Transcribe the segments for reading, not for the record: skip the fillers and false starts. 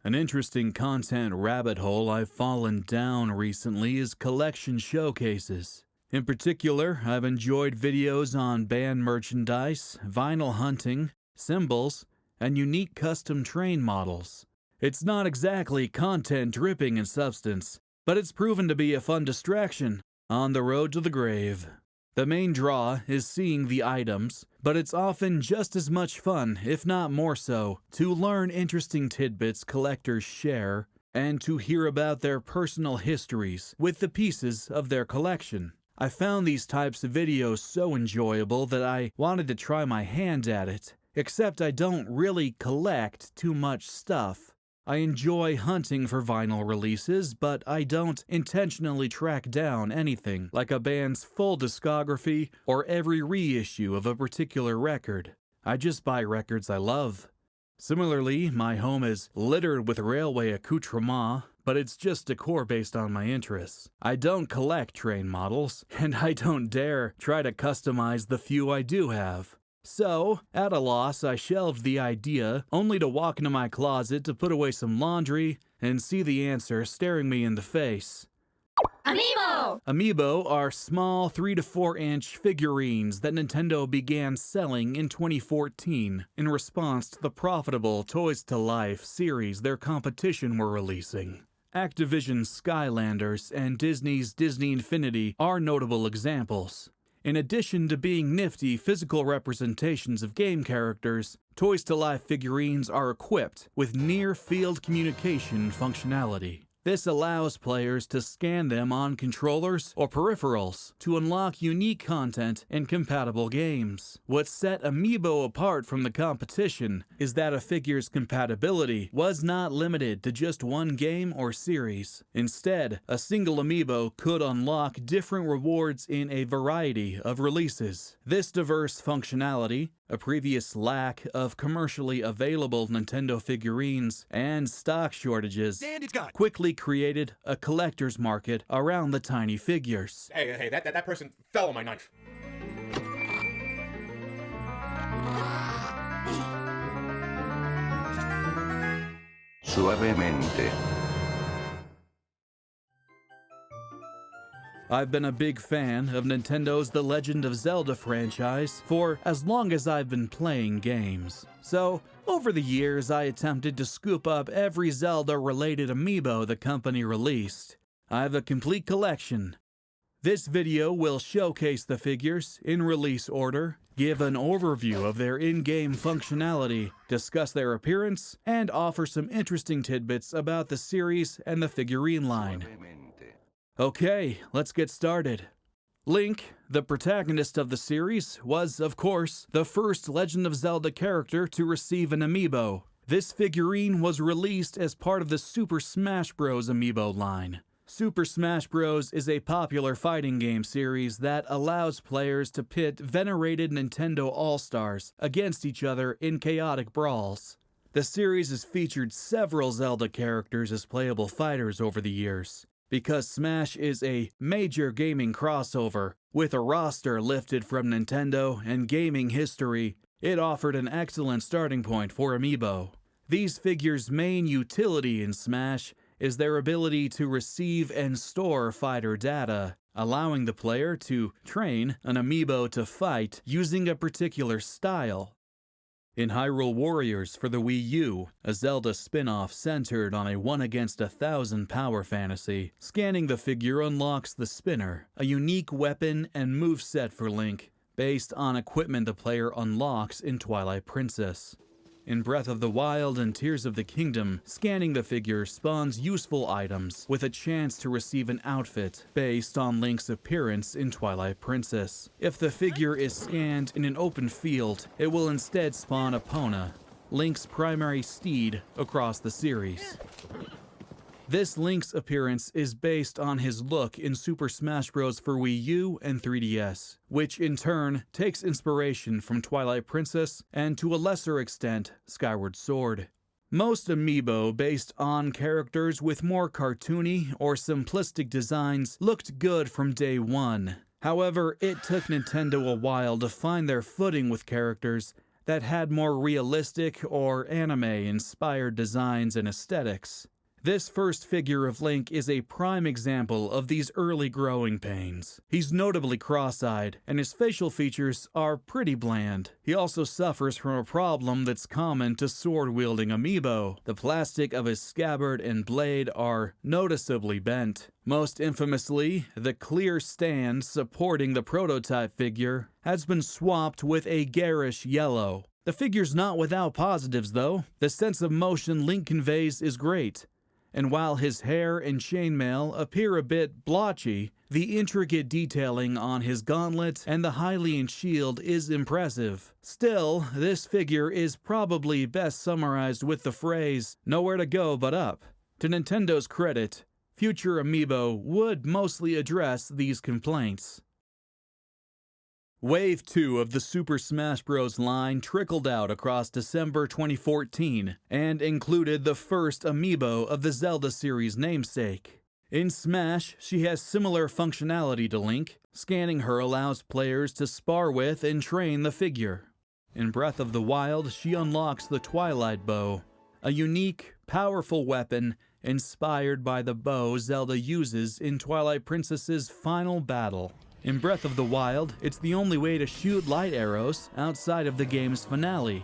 An interesting content rabbit hole I've fallen down recently is collection showcases. In particular, I've enjoyed videos on band merchandise, vinyl hunting, symbols, and unique custom train models. It's not exactly content dripping in substance, but it's proven to be a fun distraction on the road to the grave. The main draw is seeing the items, but it's often just as much fun, if not more so, to learn interesting tidbits collectors share and to hear about their personal histories with the pieces of their collection. I found these types of videos so enjoyable that I wanted to try my hand at it, except I don't really collect too much stuff. I enjoy hunting for vinyl releases, but I don't intentionally track down anything like a band's full discography or every reissue of a particular record. I just buy records I love. Similarly, my home is littered with railway accoutrements, but it's just decor based on my interests. I don't collect train models, and I don't dare try to customize the few I do have. So, at a loss, I shelved the idea, only to walk into my closet to put away some laundry and see the answer staring me in the face. Amiibo! Amiibo are small 3 to 4 inch figurines that Nintendo began selling in 2014 in response to the profitable Toys to Life series their competition were releasing. Activision's Skylanders and Disney's Disney Infinity are notable examples. In addition to being nifty physical representations of game characters, Toys to Life figurines are equipped with near-field communication functionality. This allows players to scan them on controllers or peripherals to unlock unique content in compatible games. What set Amiibo apart from the competition is that a figure's compatibility was not limited to just one game or series. Instead, a single Amiibo could unlock different rewards in a variety of releases. This diverse functionality, a previous lack of commercially available Nintendo figurines and stock shortages, quickly created a collector's market around the tiny figures. Hey, that person fell on my knife. Suavemente. I've been a big fan of Nintendo's The Legend of Zelda franchise for as long as I've been playing games. So, over the years, I attempted to scoop up every Zelda-related amiibo the company released. I have a complete collection. This video will showcase the figures in release order, give an overview of their in-game functionality, discuss their appearance, and offer some interesting tidbits about the series and the figurine line. Okay, let's get started. Link, the protagonist of the series, was, of course, the first Legend of Zelda character to receive an amiibo. This figurine was released as part of the Super Smash Bros. Amiibo line. Super Smash Bros. Is a popular fighting game series that allows players to pit venerated Nintendo All-Stars against each other in chaotic brawls. The series has featured several Zelda characters as playable fighters over the years. Because Smash is a major gaming crossover, with a roster lifted from Nintendo and gaming history, it offered an excellent starting point for Amiibo. These figures' main utility in Smash is their ability to receive and store fighter data, allowing the player to train an Amiibo to fight using a particular style. In Hyrule Warriors for the Wii U, a Zelda spin-off centered on a 1-against-1,000 power fantasy, scanning the figure unlocks the Spinner, a unique weapon and moveset for Link, based on equipment the player unlocks in Twilight Princess. In Breath of the Wild and Tears of the Kingdom, scanning the figure spawns useful items with a chance to receive an outfit based on Link's appearance in Twilight Princess. If the figure is scanned in an open field, it will instead spawn Epona, Link's primary steed across the series. This Link's appearance is based on his look in Super Smash Bros. For Wii U and 3DS, which in turn takes inspiration from Twilight Princess and to a lesser extent, Skyward Sword. Most amiibo based on characters with more cartoony or simplistic designs looked good from day one. However, it took Nintendo a while to find their footing with characters that had more realistic or anime-inspired designs and aesthetics. This first figure of Link is a prime example of these early growing pains. He's notably cross-eyed, and his facial features are pretty bland. He also suffers from a problem that's common to sword-wielding amiibo. The plastic of his scabbard and blade are noticeably bent. Most infamously, the clear stand supporting the prototype figure has been swapped with a garish yellow. The figure's not without positives, though. The sense of motion Link conveys is great. And while his hair and chainmail appear a bit blotchy, the intricate detailing on his gauntlet and the Hylian shield is impressive. Still, this figure is probably best summarized with the phrase, "nowhere to go but up." To Nintendo's credit, future Amiibo would mostly address these complaints. Wave 2 of the Super Smash Bros. Line trickled out across December 2014 and included the first Amiibo of the Zelda series namesake. In Smash, she has similar functionality to Link. Scanning her allows players to spar with and train the figure. In Breath of the Wild, she unlocks the Twilight Bow, a unique, powerful weapon inspired by the bow Zelda uses in Twilight Princess's final battle. In Breath of the Wild, it's the only way to shoot light arrows outside of the game's finale.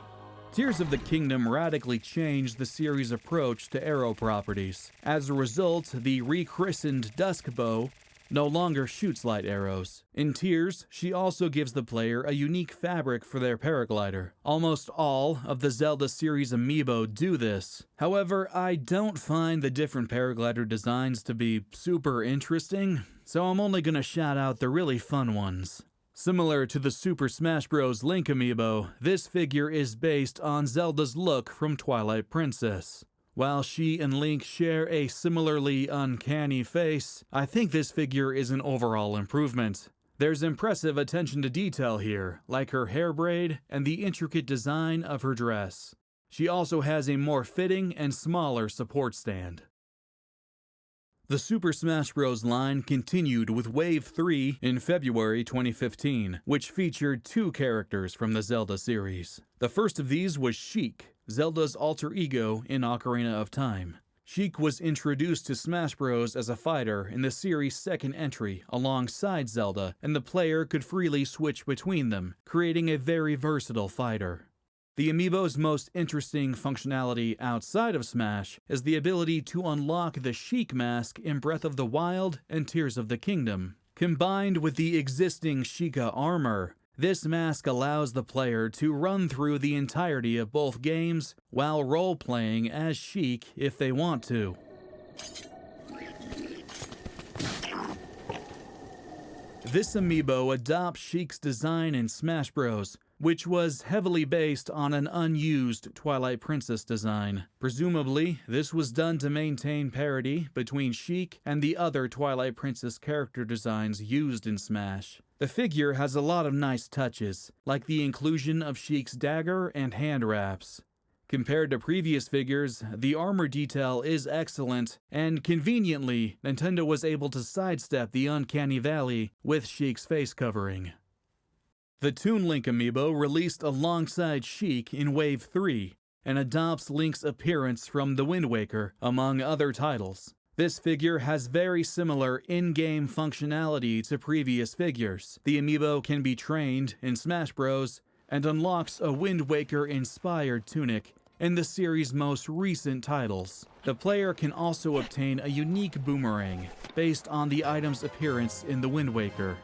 Tears of the Kingdom radically changed the series' approach to arrow properties. As a result, the rechristened Dusk Bow no longer shoots light arrows. In Tears, she also gives the player a unique fabric for their paraglider. Almost all of the Zelda series Amiibo do this. However, I don't find the different paraglider designs to be super interesting, so I'm only gonna shout out the really fun ones. Similar to the Super Smash Bros. Link Amiibo, this figure is based on Zelda's look from Twilight Princess. While she and Link share a similarly uncanny face, I think this figure is an overall improvement. There's impressive attention to detail here, like her hair braid and the intricate design of her dress. She also has a more fitting and smaller support stand. The Super Smash Bros. Line continued with Wave 3 in February 2015, which featured two characters from the Zelda series. The first of these was Sheik, Zelda's alter ego in Ocarina of Time. Sheik was introduced to Smash Bros. As a fighter in the series' second entry alongside Zelda, and the player could freely switch between them, creating a very versatile fighter. The Amiibo's most interesting functionality outside of Smash is the ability to unlock the Sheik mask in Breath of the Wild and Tears of the Kingdom. Combined with the existing Sheikah armor, this mask allows the player to run through the entirety of both games while role-playing as Sheik if they want to. This Amiibo adopts Sheik's design in Smash Bros., which was heavily based on an unused Twilight Princess design. Presumably, this was done to maintain parity between Sheik and the other Twilight Princess character designs used in Smash. The figure has a lot of nice touches, like the inclusion of Sheik's dagger and hand wraps. Compared to previous figures, the armor detail is excellent, and conveniently, Nintendo was able to sidestep the uncanny valley with Sheik's face covering. The Toon Link Amiibo released alongside Sheik in Wave 3 and adopts Link's appearance from The Wind Waker, among other titles. This figure has very similar in-game functionality to previous figures. The Amiibo can be trained in Smash Bros. And unlocks a Wind Waker-inspired tunic in the series' most recent titles. The player can also obtain a unique boomerang based on the item's appearance in The Wind Waker.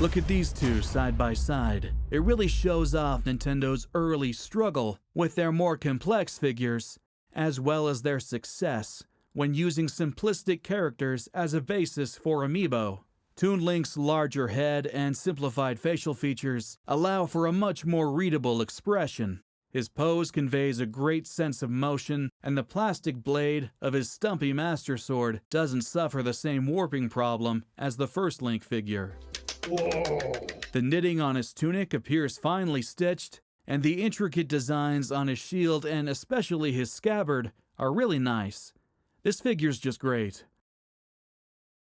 Look at these two side by side. It really shows off Nintendo's early struggle with their more complex figures, as well as their success when using simplistic characters as a basis for Amiibo. Toon Link's larger head and simplified facial features allow for a much more readable expression. His pose conveys a great sense of motion, and the plastic blade of his stumpy Master Sword doesn't suffer the same warping problem as the first Link figure. Whoa. The knitting on his tunic appears finely stitched, and the intricate designs on his shield and especially his scabbard are really nice. This figure's just great.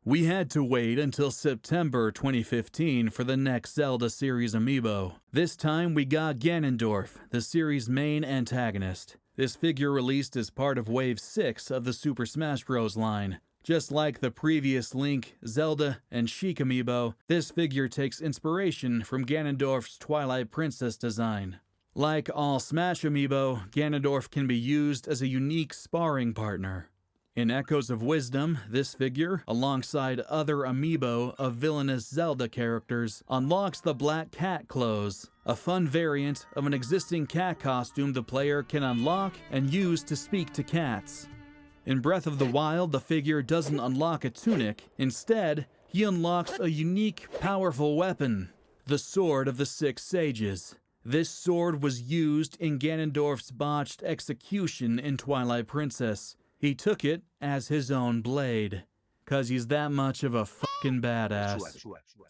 We had to wait until September 2015 for the next Zelda series amiibo. This time we got Ganondorf, the series' main antagonist. This figure released as part of Wave 6 of the Super Smash Bros. Line. Just like the previous Link, Zelda, and Sheik amiibo, this figure takes inspiration from Ganondorf's Twilight Princess design. Like all Smash amiibo, Ganondorf can be used as a unique sparring partner. In Echoes of Wisdom, this figure, alongside other amiibo of villainous Zelda characters, unlocks the Black Cat Clothes, a fun variant of an existing cat costume the player can unlock and use to speak to cats. In Breath of the Wild, the figure doesn't unlock a tunic. Instead, he unlocks a unique, powerful weapon, the Sword of the Six Sages. This sword was used in Ganondorf's botched execution in Twilight Princess. He took it as his own blade, 'cause he's that much of a fucking badass.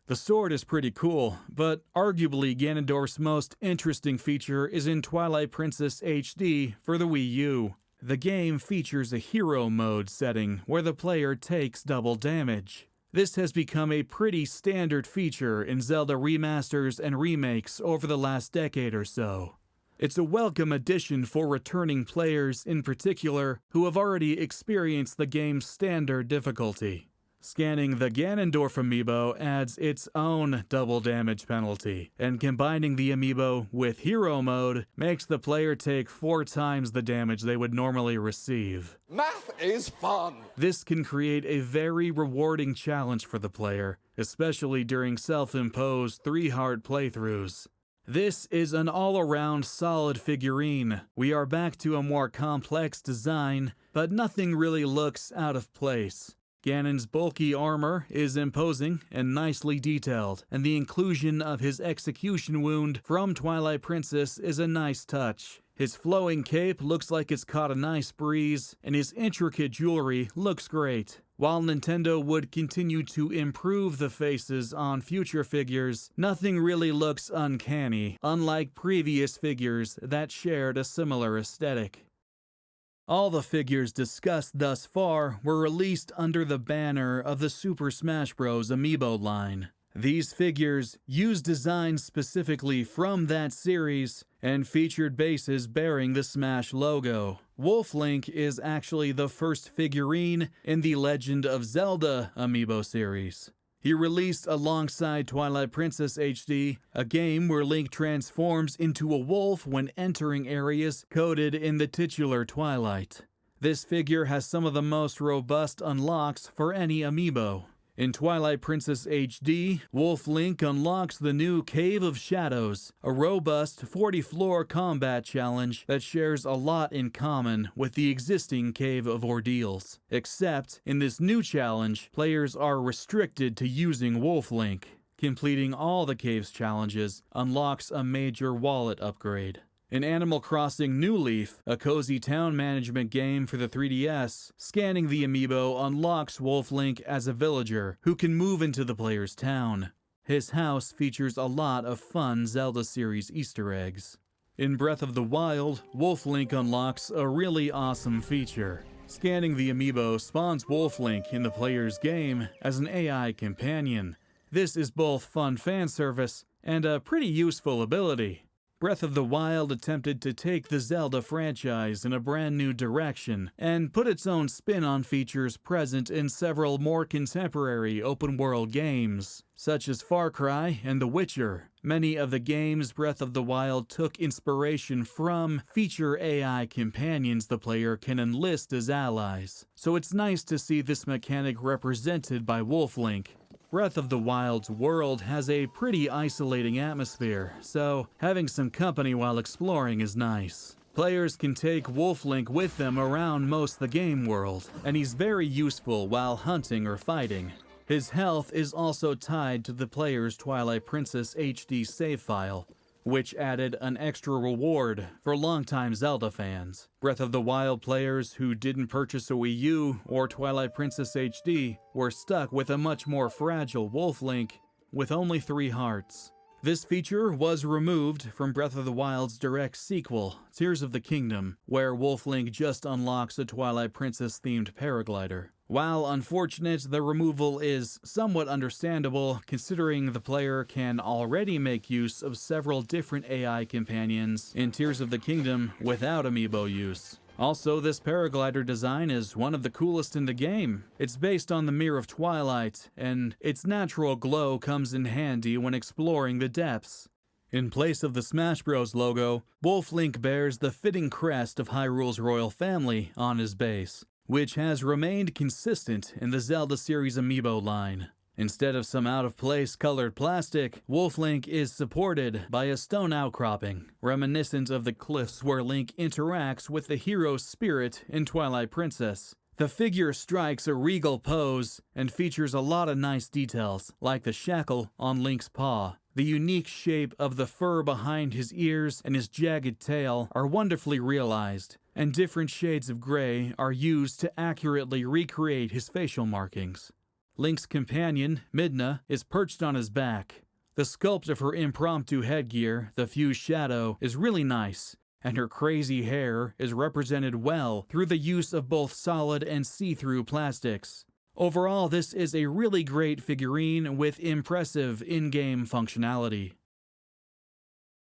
The sword is pretty cool, but arguably Ganondorf's most interesting feature is in Twilight Princess HD for the Wii U. The game features a hero mode setting where the player takes double damage. This has become a pretty standard feature in Zelda remasters and remakes over the last decade or so. It's a welcome addition for returning players in particular who have already experienced the game's standard difficulty. Scanning the Ganondorf amiibo adds its own double damage penalty, and combining the amiibo with hero mode makes the player take 4 times the damage they would normally receive. Math is fun! This can create a very rewarding challenge for the player, especially during self-imposed 3-hard playthroughs. This is an all-around solid figurine. We are back to a more complex design, but nothing really looks out of place. Ganon's bulky armor is imposing and nicely detailed, and the inclusion of his execution wound from Twilight Princess is a nice touch. His flowing cape looks like it's caught a nice breeze, and his intricate jewelry looks great. While Nintendo would continue to improve the faces on future figures, nothing really looks uncanny, unlike previous figures that shared a similar aesthetic. All the figures discussed thus far were released under the banner of the Super Smash Bros. Amiibo line. These figures used designs specifically from that series and featured bases bearing the Smash logo. Wolf Link is actually the first figurine in the Legend of Zelda Amiibo series. He released alongside Twilight Princess HD, a game where Link transforms into a wolf when entering areas coded in the titular Twilight. This figure has some of the most robust unlocks for any amiibo. In Twilight Princess HD, Wolf Link unlocks the new Cave of Shadows, a robust 40-floor combat challenge that shares a lot in common with the existing Cave of Ordeals. Except, in this new challenge, players are restricted to using Wolf Link. Completing all the cave's challenges unlocks a major wallet upgrade. In Animal Crossing New Leaf, a cozy town management game for the 3DS, scanning the amiibo unlocks Wolf Link as a villager who can move into the player's town. His house features a lot of fun Zelda series Easter eggs. In Breath of the Wild, Wolf Link unlocks a really awesome feature. Scanning the amiibo spawns Wolf Link in the player's game as an AI companion. This is both fun fan service and a pretty useful ability. Breath of the Wild attempted to take the Zelda franchise in a brand new direction and put its own spin on features present in several more contemporary open-world games, such as Far Cry and The Witcher. Many of the games Breath of the Wild took inspiration from feature AI companions the player can enlist as allies, so it's nice to see this mechanic represented by Wolf Link. Breath of the Wild's world has a pretty isolating atmosphere, so having some company while exploring is nice. Players can take Wolf Link with them around most of the game world, and he's very useful while hunting or fighting. His health is also tied to the player's Twilight Princess HD save file, which added an extra reward for longtime Zelda fans. Breath of the Wild players who didn't purchase a Wii U or Twilight Princess HD were stuck with a much more fragile Wolf Link with only 3 hearts. This feature was removed from Breath of the Wild's direct sequel, Tears of the Kingdom, where Wolf Link just unlocks a Twilight Princess-themed paraglider. While unfortunate, the removal is somewhat understandable considering the player can already make use of several different AI companions in Tears of the Kingdom without amiibo use. Also, this paraglider design is one of the coolest in the game. It's based on the Mirror of Twilight, and its natural glow comes in handy when exploring the depths. In place of the Smash Bros. Logo, Wolf Link bears the fitting crest of Hyrule's royal family on his base, which has remained consistent in the Zelda series amiibo line. Instead of some out-of-place colored plastic, Wolf Link is supported by a stone outcropping, reminiscent of the cliffs where Link interacts with the hero's spirit in Twilight Princess. The figure strikes a regal pose and features a lot of nice details, like the shackle on Link's paw. The unique shape of the fur behind his ears and his jagged tail are wonderfully realized, and different shades of gray are used to accurately recreate his facial markings. Link's companion, Midna, is perched on his back. The sculpt of her impromptu headgear, the fused shadow, is really nice, and her crazy hair is represented well through the use of both solid and see-through plastics. Overall, this is a really great figurine with impressive in-game functionality.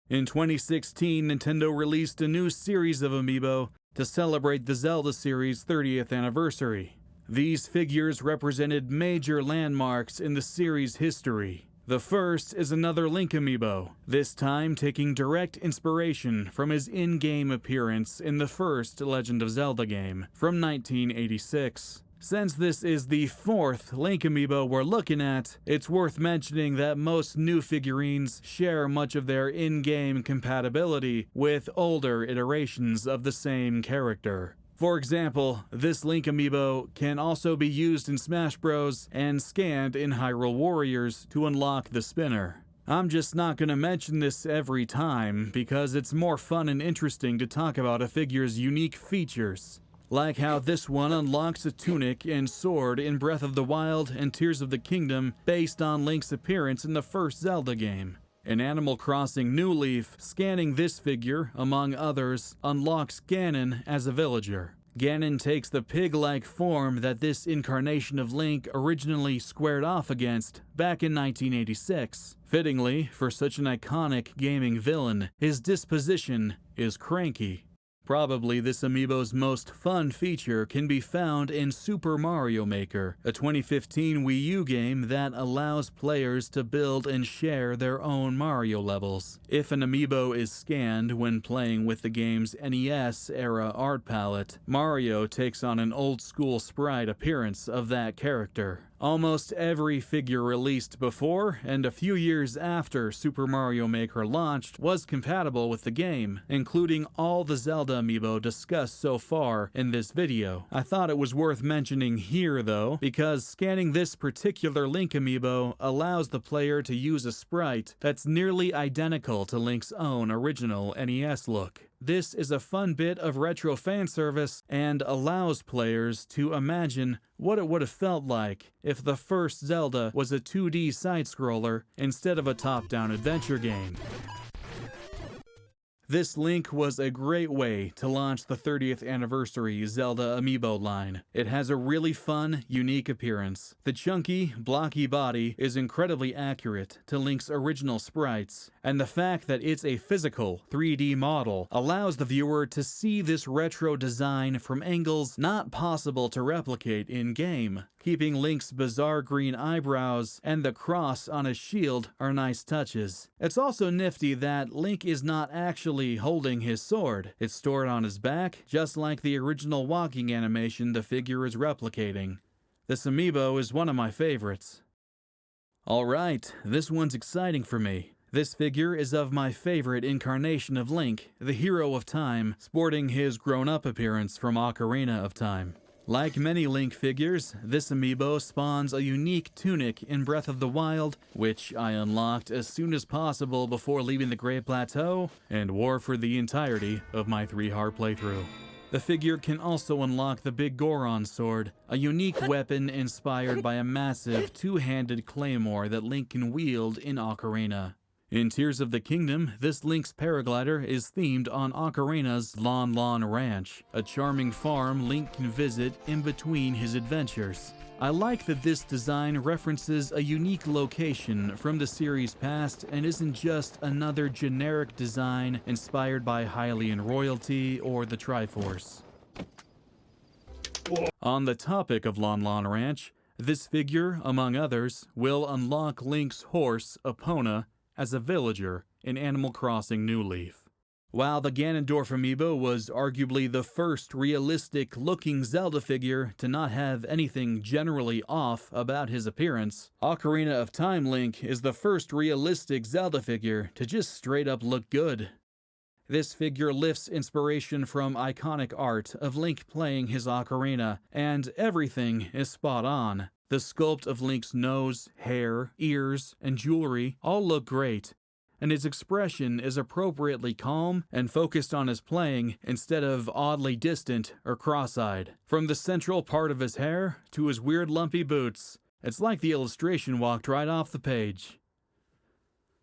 In 2016, Nintendo released a new series of amiibo to celebrate the Zelda series' 30th anniversary. These figures represented major landmarks in the series' history. The first is another Link amiibo, this time taking direct inspiration from his in-game appearance in the first Legend of Zelda game from 1986. Since this is the fourth Link amiibo we're looking at, it's worth mentioning that most new figurines share much of their in-game compatibility with older iterations of the same character. For example, this Link amiibo can also be used in Smash Bros. And scanned in Hyrule Warriors to unlock the spinner. I'm just not going to mention this every time because it's more fun and interesting to talk about a figure's unique features. Like how this one unlocks a tunic and sword in Breath of the Wild and Tears of the Kingdom based on Link's appearance in the first Zelda game. In Animal Crossing New Leaf, scanning this figure, among others, unlocks Ganon as a villager. Ganon takes the pig-like form that this incarnation of Link originally squared off against back in 1986. Fittingly, for such an iconic gaming villain, his disposition is cranky. Probably this amiibo's most fun feature can be found in Super Mario Maker, a 2015 Wii U game that allows players to build and share their own Mario levels. If an amiibo is scanned when playing with the game's NES-era art palette, Mario takes on an old-school sprite appearance of that character. Almost every figure released before and a few years after Super Mario Maker launched was compatible with the game, including all the Zelda amiibo discussed so far in this video. I thought it was worth mentioning here though, because scanning this particular Link amiibo allows the player to use a sprite that's nearly identical to Link's own original NES look. This is a fun bit of retro fan service and allows players to imagine what it would have felt like if the first Zelda was a 2D side-scroller instead of a top-down adventure game. This Link was a great way to launch the 30th anniversary Zelda Amiibo line. It has a really fun, unique appearance. The chunky, blocky body is incredibly accurate to Link's original sprites, and the fact that it's a physical 3D model allows the viewer to see this retro design from angles not possible to replicate in-game. Keeping Link's bizarre green eyebrows and the cross on his shield are nice touches. It's also nifty that Link is not actually holding his sword. It's stored on his back, just like the original walking animation the figure is replicating. This amiibo is one of my favorites. Alright, this one's exciting for me. This figure is of my favorite incarnation of Link, the Hero of Time, sporting his grown-up appearance from Ocarina of Time. Like many Link figures, this amiibo spawns a unique tunic in Breath of the Wild, which I unlocked as soon as possible before leaving the Great Plateau, and wore for the entirety of my 3-heart playthrough. The figure can also unlock the Big Goron sword, a unique weapon inspired by a massive two-handed claymore that Link can wield in Ocarina. In Tears of the Kingdom, this Link's paraglider is themed on Ocarina's Lon Lon Ranch, a charming farm Link can visit in between his adventures. I like that this design references a unique location from the series past and isn't just another generic design inspired by Hylian royalty or the Triforce. On the topic of Lon Lon Ranch, this figure, among others, will unlock Link's horse, Epona, as a villager in Animal Crossing New Leaf. While the Ganondorf amiibo was arguably the first realistic-looking Zelda figure to not have anything generally off about his appearance, Ocarina of Time Link is the first realistic Zelda figure to just straight up look good. This figure lifts inspiration from iconic art of Link playing his ocarina, and everything is spot on. The sculpt of Link's nose, hair, ears, and jewelry all look great, and his expression is appropriately calm and focused on his playing instead of oddly distant or cross-eyed. From the central part of his hair to his weird lumpy boots, it's like the illustration walked right off the page.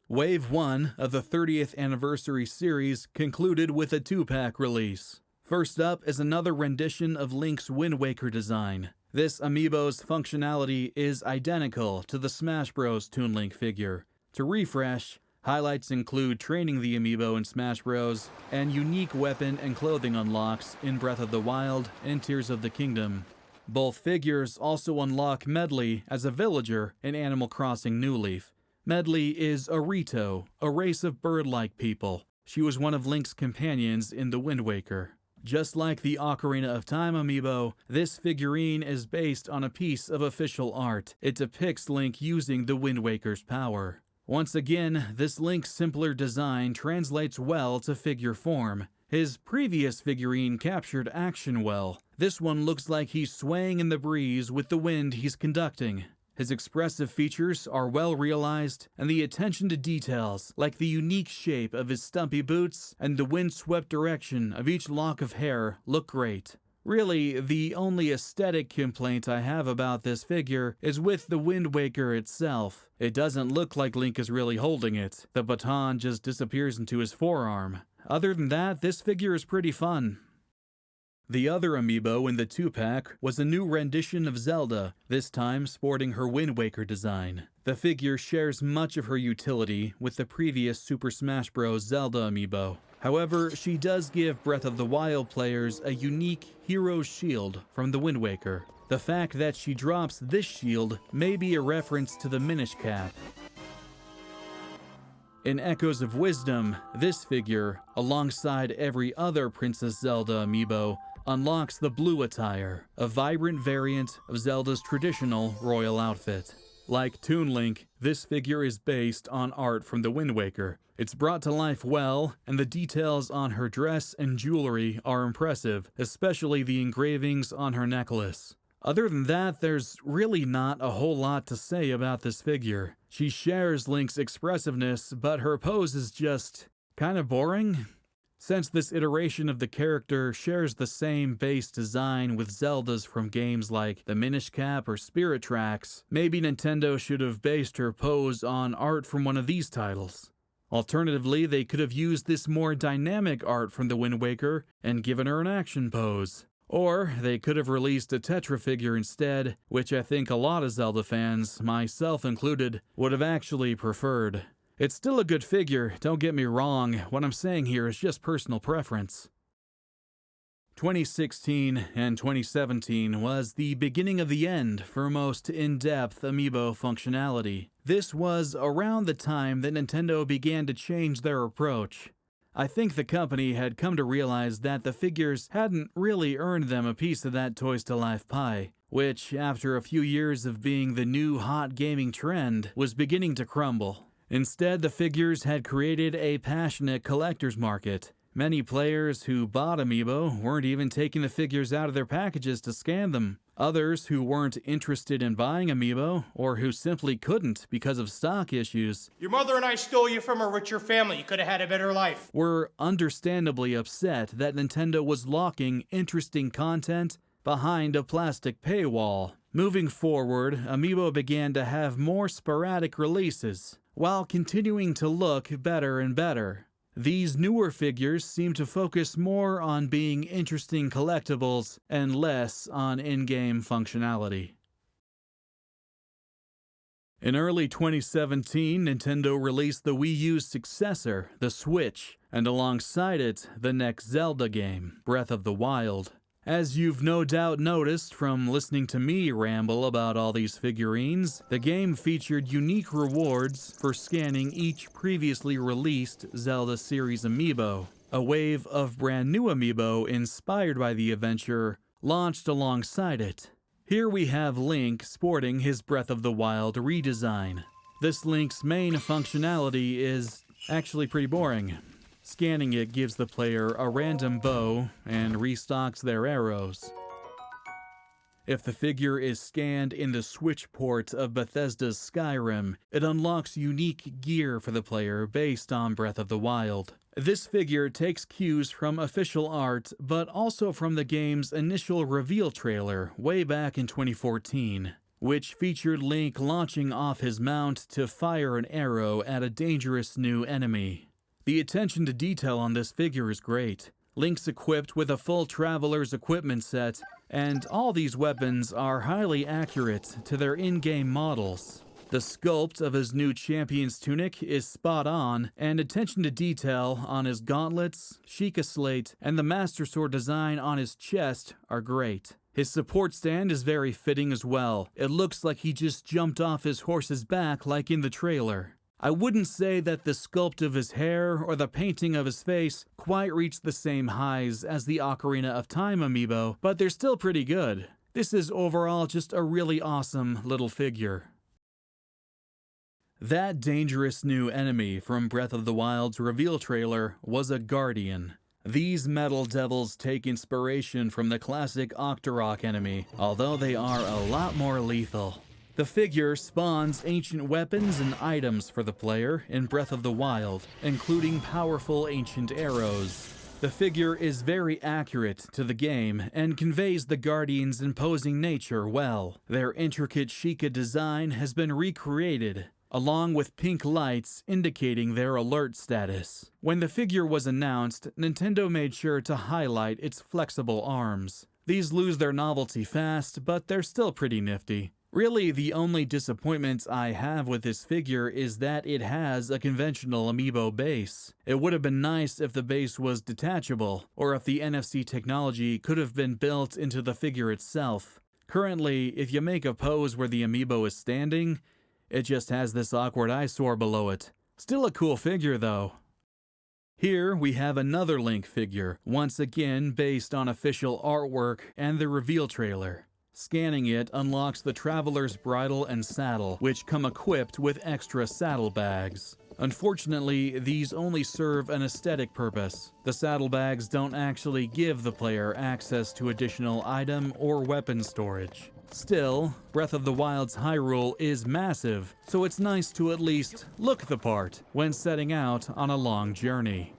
Wave 1 of the 30th anniversary series concluded with a 2-pack release. First up is another rendition of Link's Wind Waker design. This amiibo's functionality is identical to the Smash Bros. Toon Link figure. To refresh, highlights include training the amiibo in Smash Bros. And unique weapon and clothing unlocks in Breath of the Wild and Tears of the Kingdom. Both figures also unlock Medli as a villager in Animal Crossing New Leaf. Medli is a Rito, a race of bird-like people. She was one of Link's companions in the Wind Waker. Just like the Ocarina of Time amiibo, this figurine is based on a piece of official art. It depicts Link using the Wind Waker's power. Once again, this Link's simpler design translates well to figure form. His previous figurine captured action well. This one looks like he's swaying in the breeze with the wind he's conducting. His expressive features are well realized, and the attention to details, like the unique shape of his stumpy boots and the wind-swept direction of each lock of hair, look great. Really, the only aesthetic complaint I have about this figure is with the Wind Waker itself. It doesn't look like Link is really holding it. The baton just disappears into his forearm. Other than that, this figure is pretty fun. The other amiibo in the 2-pack was a new rendition of Zelda, this time sporting her Wind Waker design. The figure shares much of her utility with the previous Super Smash Bros. Zelda amiibo. However, she does give Breath of the Wild players a unique hero's shield from the Wind Waker. The fact that she drops this shield may be a reference to the Minish Cap. In Echoes of Wisdom, this figure, alongside every other Princess Zelda amiibo, unlocks the blue attire, a vibrant variant of Zelda's traditional royal outfit. Like Toon Link, this figure is based on art from the Wind Waker. It's brought to life well, and the details on her dress and jewelry are impressive, especially the engravings on her necklace. Other than that, there's really not a whole lot to say about this figure. She shares Link's expressiveness, but her pose is just kind of boring. Since this iteration of the character shares the same base design with Zelda's from games like the Minish Cap or Spirit Tracks, maybe Nintendo should have based her pose on art from one of these titles. Alternatively, they could have used this more dynamic art from the Wind Waker and given her an action pose. Or they could have released a Tetra figure instead, which I think a lot of Zelda fans, myself included, would have actually preferred. It's still a good figure, don't get me wrong. What I'm saying here is just personal preference. 2016 and 2017 was the beginning of the end for most in-depth amiibo functionality. This was around the time that Nintendo began to change their approach. I think the company had come to realize that the figures hadn't really earned them a piece of that Toys to Life pie, which, after a few years of being the new hot gaming trend, was beginning to crumble. Instead, the figures had created a passionate collector's market. Many players who bought amiibo weren't even taking the figures out of their packages to scan them. Others who weren't interested in buying amiibo, or who simply couldn't because of stock issues, "Your mother and I stole you from a richer family. You could have had a better life," were understandably upset that Nintendo was locking interesting content behind a plastic paywall. Moving forward, amiibo began to have more sporadic releases. while continuing to look better and better. These newer figures seem to focus more on being interesting collectibles and less on in-game functionality. In early 2017, Nintendo released the Wii U's successor, the Switch, and alongside it, the next Zelda game, Breath of the Wild. As you've no doubt noticed from listening to me ramble about all these figurines, the game featured unique rewards for scanning each previously released Zelda series amiibo. A wave of brand new amiibo inspired by the adventure launched alongside it. Here we have Link sporting his Breath of the Wild redesign. This Link's main functionality is actually pretty boring. Scanning it gives the player a random bow and restocks their arrows. If the figure is scanned in the Switch port of Bethesda's Skyrim, it unlocks unique gear for the player based on Breath of the Wild. This figure takes cues from official art, but also from the game's initial reveal trailer way back in 2014, which featured Link launching off his mount to fire an arrow at a dangerous new enemy. The attention to detail on this figure is great. Link's equipped with a full Traveler's equipment set, and all these weapons are highly accurate to their in-game models. The sculpt of his new champion's tunic is spot on, and attention to detail on his gauntlets, Sheik slate, and the Master Sword design on his chest are great. His support stand is very fitting as well. It looks like he just jumped off his horse's back like in the trailer. I wouldn't say that the sculpt of his hair or the painting of his face quite reached the same highs as the Ocarina of Time amiibo, but they're still pretty good. This is overall just a really awesome little figure. That dangerous new enemy from Breath of the Wild's reveal trailer was a Gaurdian. These metal devils take inspiration from the classic Octorok enemy, although they are a lot more lethal. The figure spawns ancient weapons and items for the player in Breath of the Wild, including powerful ancient arrows. The figure is very accurate to the game and conveys the Guardian's imposing nature well. Their intricate Sheikah design has been recreated, along with pink lights indicating their alert status. When the figure was announced, Nintendo made sure to highlight its flexible arms. These lose their novelty fast, but they're still pretty nifty. Really, the only disappointment I have with this figure is that it has a conventional amiibo base. It would have been nice if the base was detachable, or if the NFC technology could have been built into the figure itself. Currently, if you make a pose where the amiibo is standing, it just has this awkward eyesore below it. Still a cool figure though. Here we have another Link figure, once again based on official artwork and the reveal trailer. Scanning it unlocks the Traveler's bridle and saddle, which come equipped with extra saddlebags. Unfortunately, these only serve an aesthetic purpose. The saddlebags don't actually give the player access to additional item or weapon storage. Still, Breath of the Wild's Hyrule is massive, so it's nice to at least look the part when setting out on a long journey.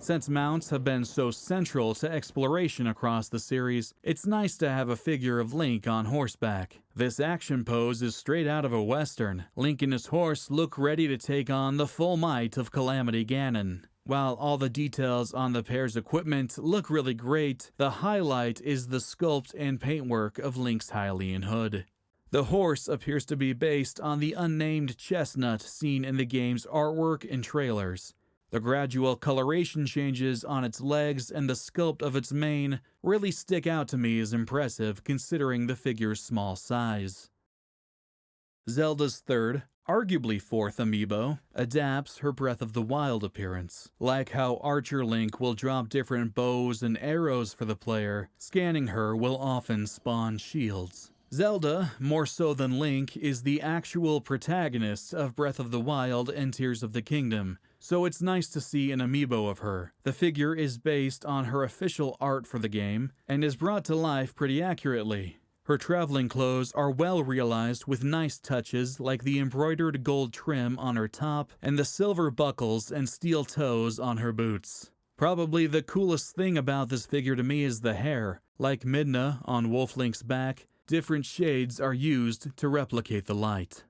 Since mounts have been so central to exploration across the series, it's nice to have a figure of Link on horseback. This action pose is straight out of a western. Link and his horse look ready to take on the full might of Calamity Ganon. While all the details on the pair's equipment look really great, the highlight is the sculpt and paintwork of Link's Hylian hood. The horse appears to be based on the unnamed chestnut seen in the game's artwork and trailers. The gradual coloration changes on its legs and the sculpt of its mane really stick out to me as impressive considering the figure's small size. Zelda's third, arguably fourth amiibo, adapts her Breath of the Wild appearance. Like how Archer Link will drop different bows and arrows for the player, scanning her will often spawn shields. Zelda, more so than Link, is the actual protagonist of Breath of the Wild and Tears of the Kingdom, so it's nice to see an amiibo of her. The figure is based on her official art for the game, and is brought to life pretty accurately. Her traveling clothes are well realized with nice touches like the embroidered gold trim on her top and the silver buckles and steel toes on her boots. Probably the coolest thing about this figure to me is the hair. Like Midna on Wolf Link's back, different shades are used to replicate the light.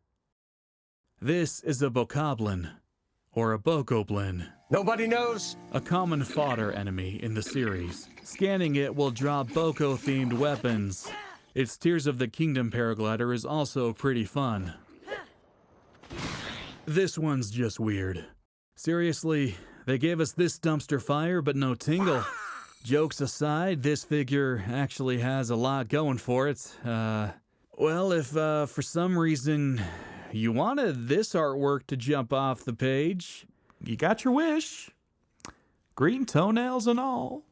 This is a Bokoblin, or a Bokoblin. Nobody knows. A common fodder enemy in the series. Scanning it will drop Boko-themed weapons. Its Tears of the Kingdom paraglider is also pretty fun. This one's just weird. Seriously, they gave us this dumpster fire but no tingle. Jokes aside, this figure actually has a lot going for it. Well, if for some reason you wanted this artwork to jump off the page, you got your wish. Green toenails and all.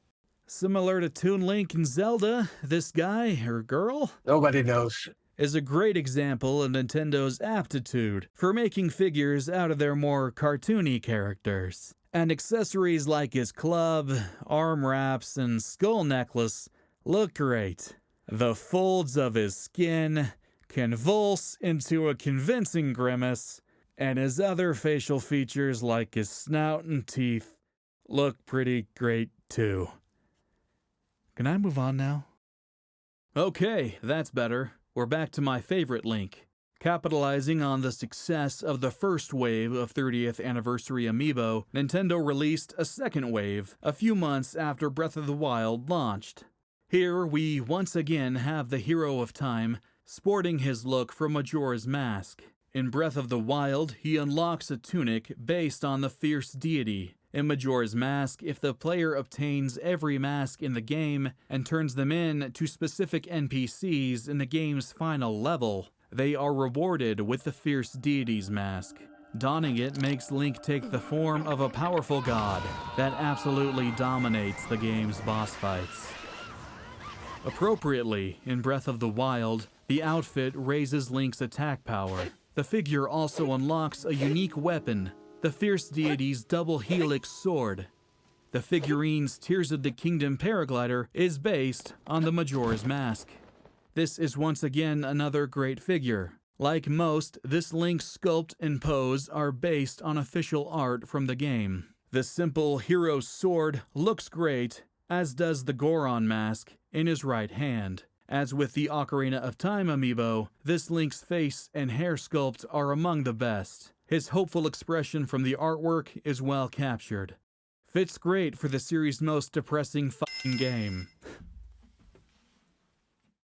Similar to Toon Link and Zelda, this guy, or girl, Nobody knows. is a great example of Nintendo's aptitude for making figures out of their more cartoony characters. And accessories like his club, arm wraps, and skull necklace look great. The folds of his skin convulse into a convincing grimace, and his other facial features like his snout and teeth look pretty great too. Can I move on now? Okay, that's better. We're back to my favorite Link. Capitalizing on the success of the first wave of 30th Anniversary Amiibo, Nintendo released a second wave a few months after Breath of the Wild launched. Here we once again have the Hero of Time sporting his look from Majora's Mask. In Breath of the Wild, he unlocks a tunic based on the fierce deity. In Majora's Mask, if the player obtains every mask in the game and turns them in to specific NPCs in the game's final level, they are rewarded with the fierce deity's mask. Donning it makes Link take the form of a powerful god that absolutely dominates the game's boss fights. Appropriately, in Breath of the Wild, the outfit raises Link's attack power. The figure also unlocks a unique weapon, the fierce deity's double helix sword. The figurine's Tears of the Kingdom paraglider is based on the Majora's Mask. This is once again another great figure. Like most, this Link's sculpt and pose are based on official art from the game. The simple hero's sword looks great, as does the Goron mask in his right hand. As with the Ocarina of Time amiibo, this Link's face and hair sculpt are among the best. His hopeful expression from the artwork is well captured. Fits great for the series' most depressing fucking game.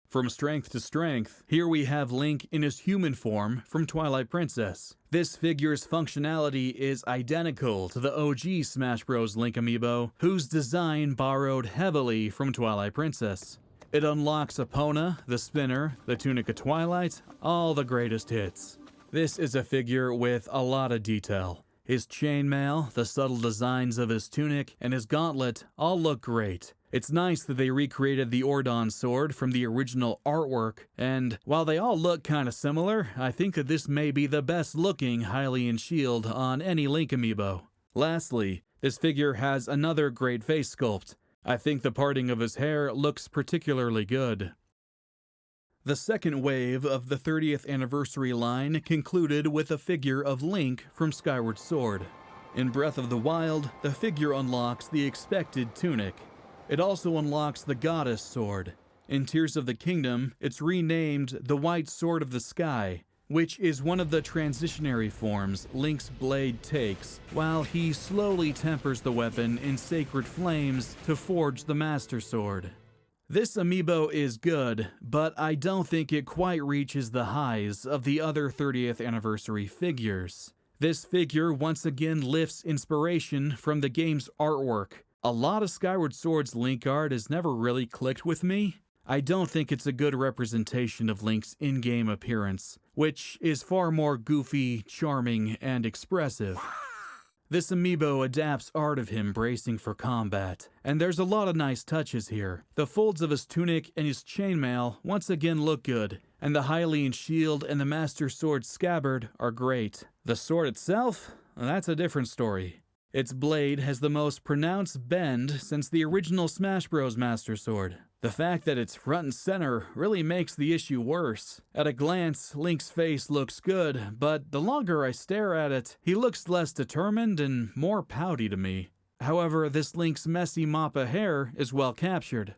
From strength to strength, here we have Link in his human form from Twilight Princess. This figure's functionality is identical to the OG Smash Bros. Link amiibo, whose design borrowed heavily from Twilight Princess. It unlocks Epona, the Spinner, the Tunic of Twilight, all the greatest hits. This is a figure with a lot of detail. His chainmail, the subtle designs of his tunic, and his gauntlet all look great. It's nice that they recreated the Ordon sword from the original artwork, and while they all look kinda similar, I think that this may be the best looking Hylian shield on any Link amiibo. Lastly, this figure has another great face sculpt. I think the parting of his hair looks particularly good. The second wave of the 30th Anniversary line concluded with a figure of Link from Skyward Sword. In Breath of the Wild, the figure unlocks the expected tunic. It also unlocks the Goddess Sword. In Tears of the Kingdom, it's renamed the White Sword of the Sky, which is one of the transitionary forms Link's blade takes, while he slowly tempers the weapon in sacred flames to forge the Master Sword. This amiibo is good, but I don't think it quite reaches the highs of the other 30th Anniversary figures. This figure once again lifts inspiration from the game's artwork. A lot of Skyward Sword's Link art has never really clicked with me. I don't think it's a good representation of Link's in-game appearance, which is far more goofy, charming, and expressive. This amiibo adapts art of him bracing for combat, and there's a lot of nice touches here. The folds of his tunic and his chainmail once again look good, and the Hylian shield and the Master Sword scabbard are great. The sword itself? That's a different story. Its blade has the most pronounced bend since the original Smash Bros. Master Sword. The fact that it's front and center really makes the issue worse. At a glance, Link's face looks good, but the longer I stare at it, he looks less determined and more pouty to me. However, this Link's messy mop of hair is well captured.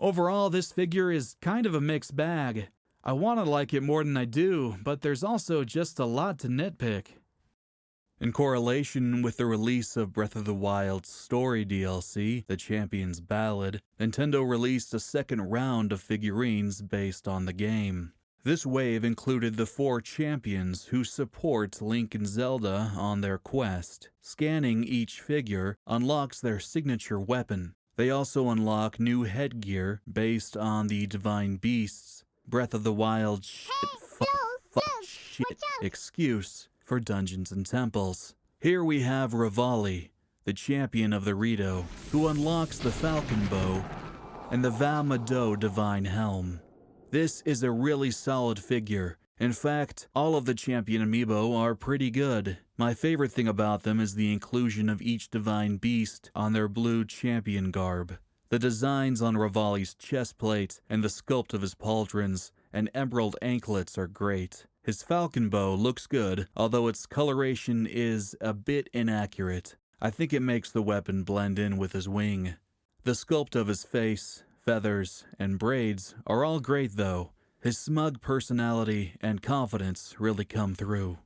Overall, this figure is kind of a mixed bag. I want to like it more than I do, but there's also just a lot to nitpick. In correlation with the release of Breath of the Wild's story DLC, The Champion's Ballad, Nintendo released a second round of figurines based on the game. This wave included the 4 champions who support Link and Zelda on their quest. Scanning each figure unlocks their signature weapon. They also unlock new headgear based on the divine beasts. Breath of the Wild shit excuse for dungeons and temples. Here we have Revali, the champion of the Rito, who unlocks the Falcon Bow and the Valmado Divine Helm. This is a really solid figure. In fact, all of the champion amiibo are pretty good. My favorite thing about them is the inclusion of each divine beast on their blue champion garb. The designs on Revali's chestplate and the sculpt of his pauldrons and emerald anklets are great. His falcon bow looks good, although its coloration is a bit inaccurate. I think it makes the weapon blend in with his wing. The sculpt of his face, feathers, and braids are all great though. His smug personality and confidence really come through.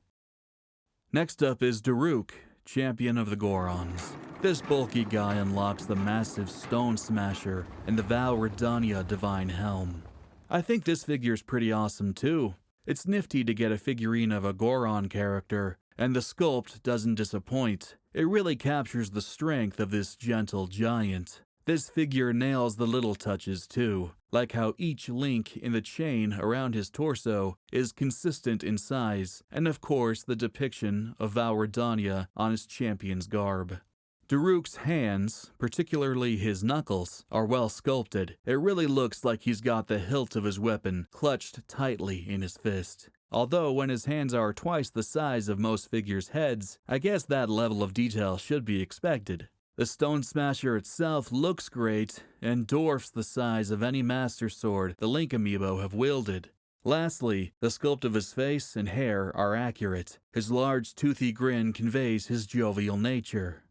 Next up is Daruk, champion of the Gorons. This bulky guy unlocks the massive Stone Smasher and the Valridania Divine Helm. I think this figure's pretty awesome too. It's nifty to get a figurine of a Goron character, and the sculpt doesn't disappoint. It really captures the strength of this gentle giant. This figure nails the little touches too, like how each link in the chain around his torso is consistent in size, and of course the depiction of Valridania on his champion's garb. Daruk's hands, particularly his knuckles, are well sculpted. It really looks like he's got the hilt of his weapon clutched tightly in his fist. Although when his hands are twice the size of most figures' heads, I guess that level of detail should be expected. The Stone Smasher itself looks great and dwarfs the size of any Master Sword the Link amiibo have wielded. Lastly, the sculpt of his face and hair are accurate. His large toothy grin conveys his jovial nature.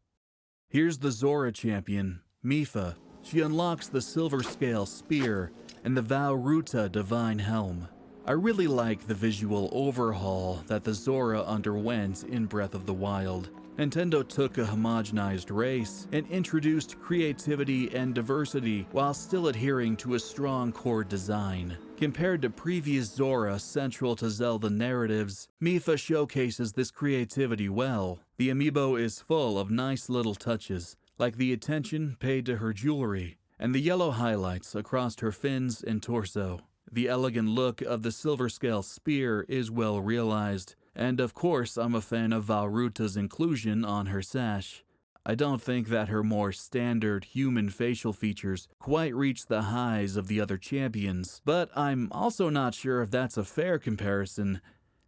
Here's the Zora champion, Mipha. She unlocks the Silver Scale Spear and the Valruta Divine Helm. I really like the visual overhaul that the Zora underwent in Breath of the Wild. Nintendo took a homogenized race and introduced creativity and diversity while still adhering to a strong core design. Compared to previous Zora central to Zelda narratives, Mipha showcases this creativity well. The amiibo is full of nice little touches, like the attention paid to her jewelry, and the yellow highlights across her fins and torso. The elegant look of the Silver Scale Spear is well realized, and of course I'm a fan of Valruta's inclusion on her sash. I don't think that her more standard human facial features quite reach the highs of the other champions, but I'm also not sure if that's a fair comparison,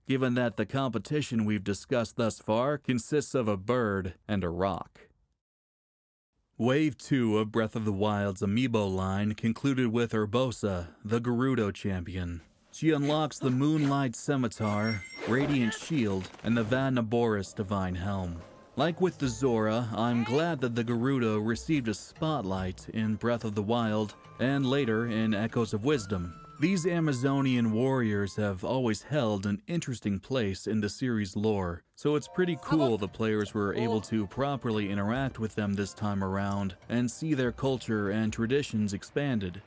given that the competition we've discussed thus far consists of a bird and a rock. Wave 2 of Breath of the Wild's amiibo line concluded with Urbosa, the Gerudo champion. She unlocks the Moonlight Scimitar, Radiant Shield, and the Vanaboris Divine Helm. Like with the Zora, I'm glad that the Gerudo received a spotlight in Breath of the Wild and later in Echoes of Wisdom. These Amazonian warriors have always held an interesting place in the series lore, so it's pretty cool the players were able to properly interact with them this time around and see their culture and traditions expanded.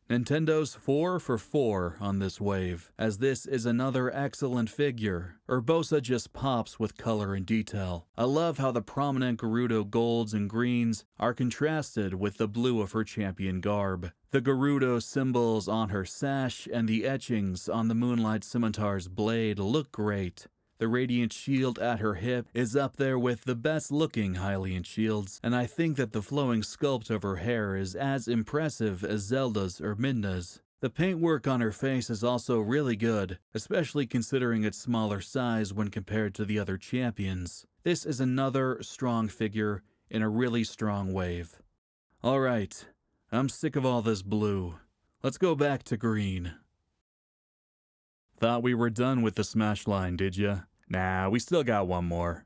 Nintendo's 4 for 4 on this wave, as this is another excellent figure. Urbosa just pops with color and detail. I love how the prominent Gerudo golds and greens are contrasted with the blue of her champion garb. The Gerudo symbols on her sash and the etchings on the Moonlight Scimitar's blade look great. The Radiant Shield at her hip is up there with the best looking Hylian shields, and I think that the flowing sculpt of her hair is as impressive as Zelda's or Midna's. The paintwork on her face is also really good, especially considering its smaller size when compared to the other champions. This is another strong figure in a really strong wave. Alright, I'm sick of all this blue. Let's go back to green. Thought we were done with the Smash line, did ya? Nah, we still got one more.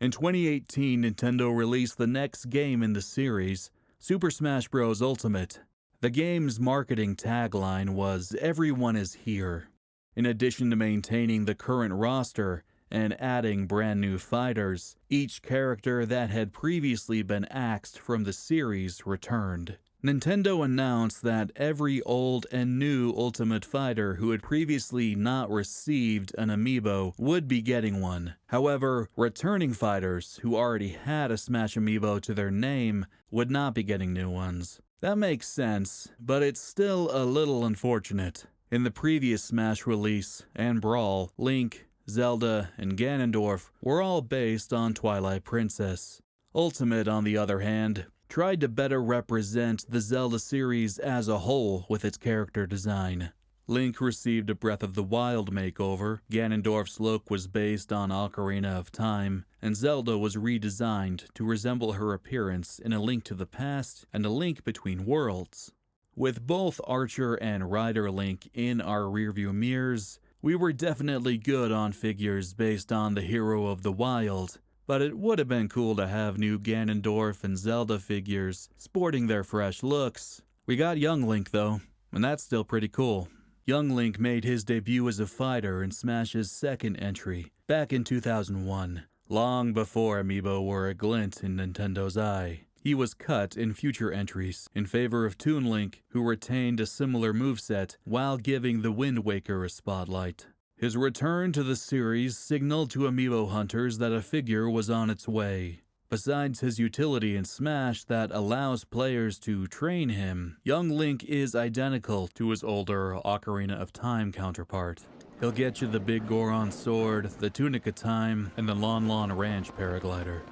In 2018, Nintendo released the next game in the series, Super Smash Bros. Ultimate. The game's marketing tagline was "Everyone is here." In addition to maintaining the current roster and adding brand new fighters, each character that had previously been axed from the series returned. Nintendo announced that every old and new Ultimate Fighter who had previously not received an amiibo would be getting one. However, returning fighters who already had a Smash amiibo to their name would not be getting new ones. That makes sense, but it's still a little unfortunate. In the previous Smash release and Brawl, Link, Zelda, and Ganondorf were all based on Twilight Princess. Ultimate, on the other hand, tried to better represent the Zelda series as a whole with its character design. Link received a Breath of the Wild makeover, Ganondorf's look was based on Ocarina of Time, and Zelda was redesigned to resemble her appearance in A Link to the Past and A Link Between Worlds. With both Archer and Rider Link in our rearview mirrors, we were definitely good on figures based on the Hero of the Wild, but it would have been cool to have new Ganondorf and Zelda figures sporting their fresh looks. We got Young Link though, and that's still pretty cool. Young Link made his debut as a fighter in Smash's second entry, back in 2001, long before amiibo were a glint in Nintendo's eye. He was cut in future entries in favor of Toon Link, who retained a similar moveset while giving the Wind Waker a spotlight. His return to the series signaled to amiibo hunters that a figure was on its way. Besides his utility in Smash that allows players to train him, Young Link is identical to his older Ocarina of Time counterpart. He'll get you the Big Goron sword, the Tunic of Time, and the Lon Lon Ranch paraglider.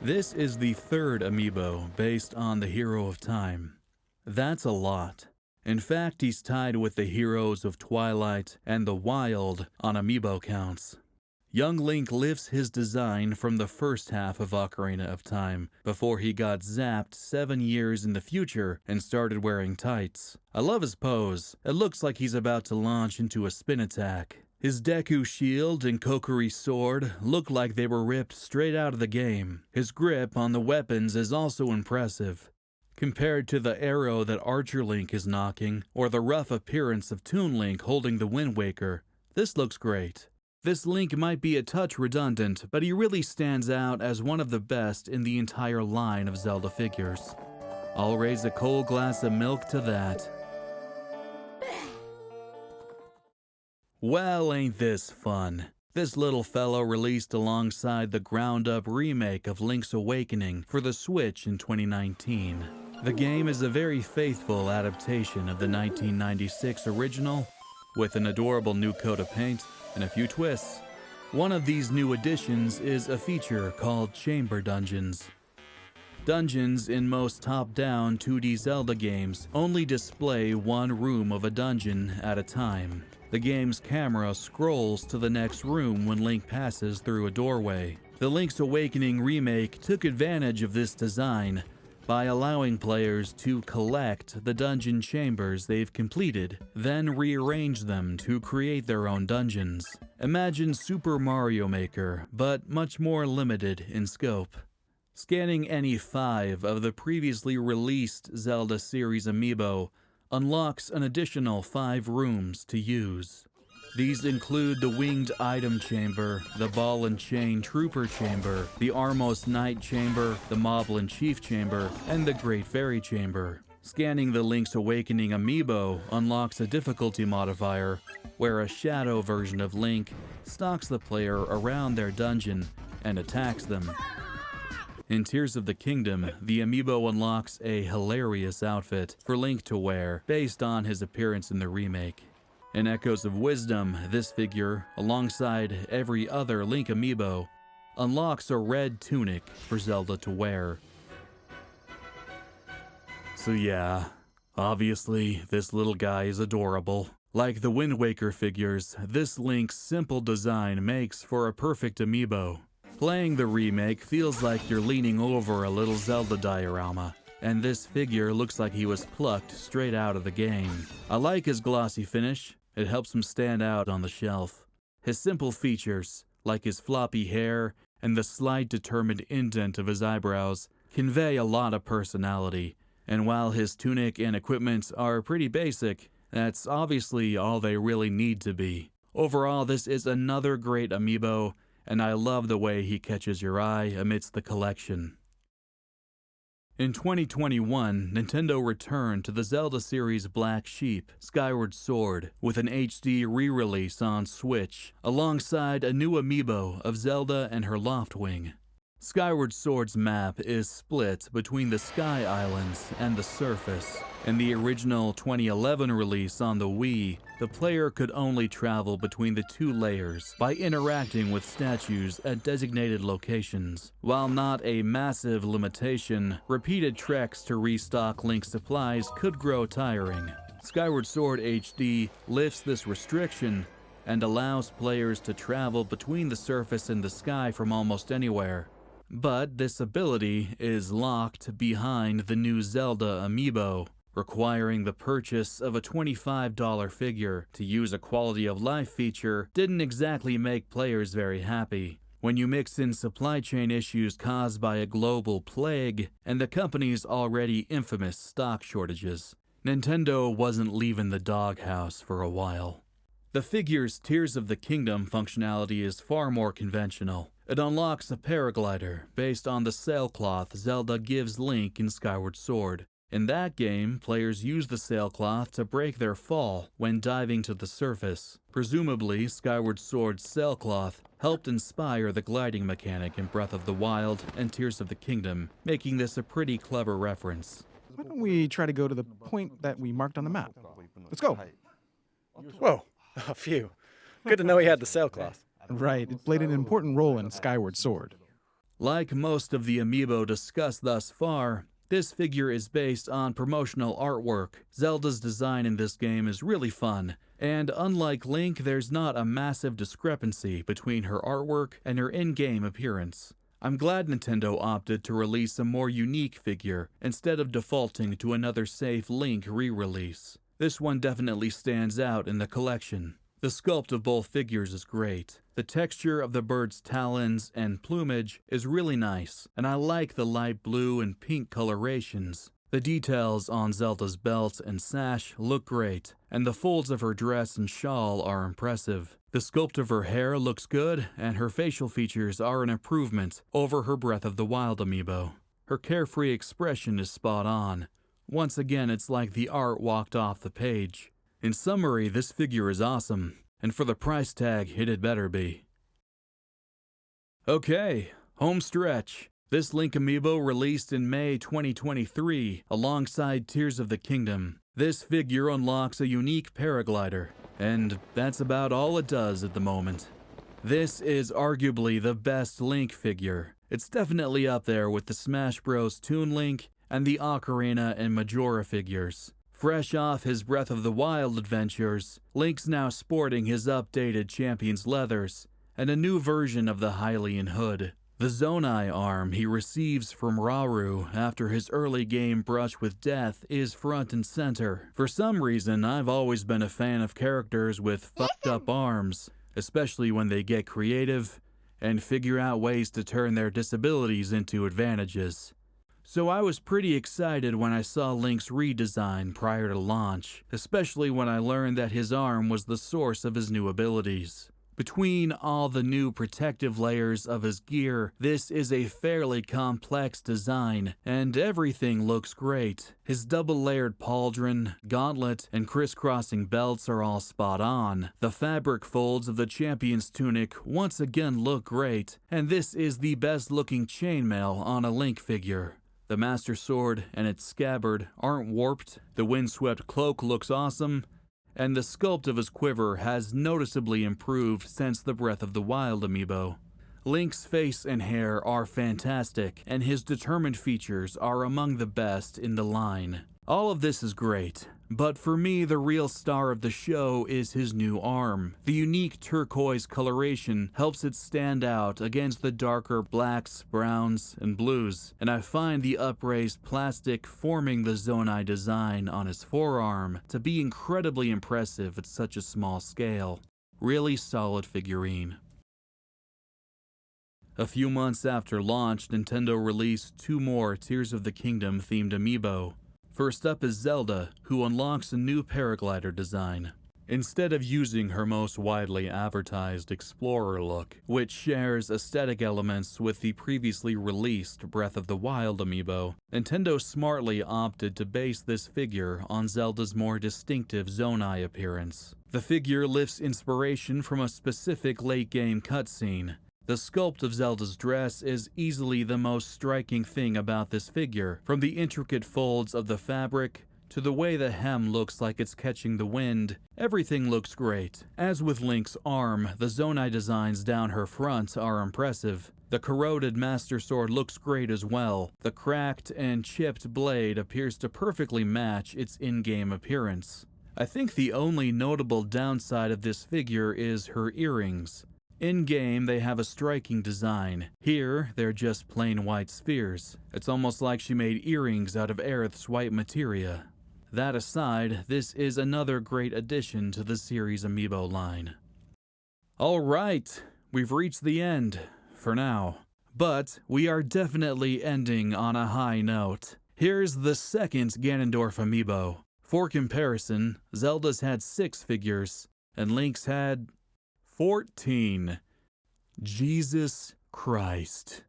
This is the third amiibo based on the Hero of Time. That's a lot. In fact, he's tied with the heroes of Twilight and the Wild on amiibo counts. Young Link lifts his design from the first half of Ocarina of Time, before he got zapped 7 years in the future and started wearing tights. I love his pose. It looks like he's about to launch into a spin attack. His Deku shield and Kokiri sword look like they were ripped straight out of the game. His grip on the weapons is also impressive. Compared to the arrow that Archer Link is knocking, or the rough appearance of Toon Link holding the Wind Waker, this looks great. This Link might be a touch redundant, but he really stands out as one of the best in the entire line of Zelda figures. I'll raise a cold glass of milk to that. Well, ain't this fun? This little fellow released alongside the ground-up remake of Link's Awakening for the Switch in 2019. The game is a very faithful adaptation of the 1996 original, with an adorable new coat of paint and a few twists. One of these new additions is a feature called Chamber Dungeons. Dungeons in most top-down 2D Zelda games only display one room of a dungeon at a time. The game's camera scrolls to the next room when Link passes through a doorway. The Link's Awakening remake took advantage of this design by allowing players to collect the dungeon chambers they've completed, then rearrange them to create their own dungeons. Imagine Super Mario Maker, but much more limited in scope. Scanning any 5 of the previously released Zelda series amiibo unlocks an additional 5 rooms to use. These include the Winged Item Chamber, the Ball and Chain Trooper Chamber, the Armos Knight Chamber, the Moblin Chief Chamber, and the Great Fairy Chamber. Scanning the Link's Awakening amiibo unlocks a difficulty modifier, where a shadow version of Link stalks the player around their dungeon and attacks them. In Tears of the Kingdom, the amiibo unlocks a hilarious outfit for Link to wear based on his appearance in the remake. In Echoes of Wisdom, this figure, alongside every other Link amiibo, unlocks a red tunic for Zelda to wear. So yeah, obviously this little guy is adorable. Like the Wind Waker figures, this Link's simple design makes for a perfect amiibo. Playing the remake feels like you're leaning over a little Zelda diorama, and this figure looks like he was plucked straight out of the game. I like his glossy finish. It helps him stand out on the shelf. His simple features, like his floppy hair and the slight determined indent of his eyebrows, convey a lot of personality, and while his tunic and equipment are pretty basic, That's obviously all they really need to be. Overall, this is another great amiibo, and I love the way he catches your eye amidst the collection. In 2021, Nintendo returned to the Zelda series Black Sheep, Skyward Sword, with an HD re-release on Switch, alongside a new amiibo of Zelda and her Loftwing. Skyward Sword's map is split between the Sky Islands and the surface. In the original 2011 release on the Wii, the player could only travel between the two layers by interacting with statues at designated locations. While not a massive limitation, repeated treks to restock Link supplies could grow tiring. Skyward Sword HD lifts this restriction and allows players to travel between the surface and the sky from almost anywhere. But this ability is locked behind the new Zelda Amiibo, requiring the purchase of a $25 figure. To use a quality of life feature didn't exactly make players very happy. When you mix in supply chain issues caused by a global plague and the company's already infamous stock shortages, Nintendo wasn't leaving the doghouse for a while. The figure's Tears of the Kingdom functionality is far more conventional. It unlocks a paraglider based on the sailcloth Zelda gives Link in Skyward Sword. In that game, players use the sailcloth to break their fall when diving to the surface. Presumably, Skyward Sword's sailcloth helped inspire the gliding mechanic in Breath of the Wild and Tears of the Kingdom, making this a pretty clever reference. Why don't we try to go to the point that we marked on the map? Let's go. Whoa, a few. Good to know he had the sailcloth. Right, it played an important role in Skyward Sword. Like most of the amiibo discussed thus far, this figure is based on promotional artwork. Zelda's design in this game is really fun, and unlike Link, there's not a massive discrepancy between her artwork and her in-game appearance. I'm glad Nintendo opted to release a more unique figure instead of defaulting to another safe Link re-release. This one definitely stands out in the collection. The sculpt of both figures is great. The texture of the bird's talons and plumage is really nice, and I like the light blue and pink colorations. The details on Zelda's belt and sash look great, and the folds of her dress and shawl are impressive. The sculpt of her hair looks good, and her facial features are an improvement over her Breath of the Wild amiibo. Her carefree expression is spot on. Once again, it's like the art walked off the page. In summary, this figure is awesome, and for the price tag, it had better be. Okay, home stretch. This Link amiibo released in May 2023 alongside Tears of the Kingdom. This figure unlocks a unique paraglider, and that's about all it does at the moment. This is arguably the best Link figure. It's definitely up there with the Smash Bros. Toon Link and the Ocarina and Majora figures. Fresh off his Breath of the Wild adventures, Link's now sporting his updated Champion's leathers and a new version of the Hylian hood. The Zonai arm he receives from Rauru after his early game brush with death is front and center. For some reason, I've always been a fan of characters with fucked up arms, especially when they get creative and figure out ways to turn their disabilities into advantages. So I was pretty excited when I saw Link's redesign prior to launch, especially when I learned that his arm was the source of his new abilities. Between all the new protective layers of his gear, this is a fairly complex design, and everything looks great. His double-layered pauldron, gauntlet, and crisscrossing belts are all spot on. The fabric folds of the champion's tunic once again look great, and this is the best-looking chainmail on a Link figure. The Master Sword and its scabbard aren't warped, the windswept cloak looks awesome, and the sculpt of his quiver has noticeably improved since the Breath of the Wild amiibo. Link's face and hair are fantastic, and his determined features are among the best in the line. All of this is great, but for me the real star of the show is his new arm. The unique turquoise coloration helps it stand out against the darker blacks, browns, and blues, and I find the upraised plastic forming the Zonai design on his forearm to be incredibly impressive at such a small scale. Really solid figurine. A few months after launch, Nintendo released two more Tears of the Kingdom themed amiibo. First up is Zelda, who unlocks a new paraglider design. Instead of using her most widely advertised Explorer look, which shares aesthetic elements with the previously released Breath of the Wild amiibo, Nintendo smartly opted to base this figure on Zelda's more distinctive Zonai appearance. The figure lifts inspiration from a specific late-game cutscene. The sculpt of Zelda's dress is easily the most striking thing about this figure, from the intricate folds of the fabric to the way the hem looks like it's catching the wind. Everything looks great. As with Link's arm, the Zonai designs down her front are impressive. The corroded Master Sword looks great as well. The cracked and chipped blade appears to perfectly match its in-game appearance. I think the only notable downside of this figure is her earrings. In-game, they have a striking design. Here, they're just plain white spheres. It's almost like she made earrings out of Aerith's white materia. That aside, this is another great addition to the series amiibo line. Alright, we've reached the end, for now. But we are definitely ending on a high note. Here's the second Ganondorf amiibo. For comparison, Zelda's had 6 figures, and Link's had 14. Jesus Christ.